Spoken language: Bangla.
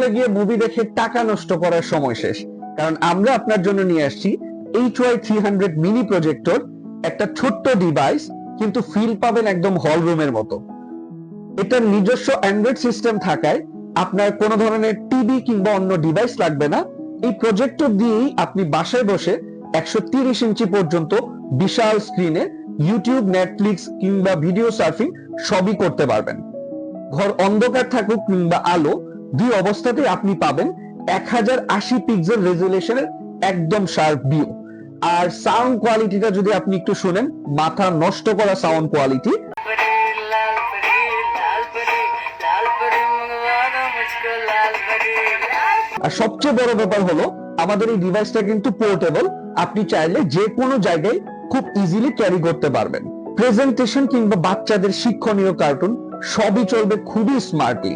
হলে গিয়ে মুভি দেখে টাকা নষ্ট করার সময় শেষ, কারণ আমরা আপনার জন্য নিয়ে আসছি HY300 মিনি প্রজেক্টর। একটা ছোট্ট ডিভাইস, কিন্তু ফিল পাবেন একদম হল রুমের মতো। এটার নিজস্ব অ্যান্ড্রয়েড সিস্টেম থাকায় আপনার কোনো ধরনের টিভি কিংবা অন্য ডিভাইস লাগবে না। এই প্রজেক্টর দিয়েই আপনি বাসায় বসে 130 ইঞ্চি পর্যন্ত বিশাল স্ক্রিনে ইউটিউব, নেটফ্লিক্স কিংবা ভিডিও সার্ফিং সবই করতে পারবেন। ঘর অন্ধকার থাকুক কিংবা আলো, দুই অবস্থাতেই আপনি পাবেন 1080 পিক্সেল রেজুলেশনের একদম শার্প ভিউ। আর সাউন্ড কোয়ালিটিটা যদি আপনি একটু শুনেন, মাথা নষ্ট করা সাউন্ড কোয়ালিটি। আর সবচেয়ে বড় ব্যাপার হলো আমাদের এই ডিভাইসটা কিন্তু পোর্টেবল, আপনি চাইলে যে কোনো জায়গায় খুব ইজিলি ক্যারি করতে পারবেন। প্রেজেন্টেশন কিংবা বাচ্চাদের শিক্ষণীয় কার্টুন সবই চলবে খুবই স্মার্টলি।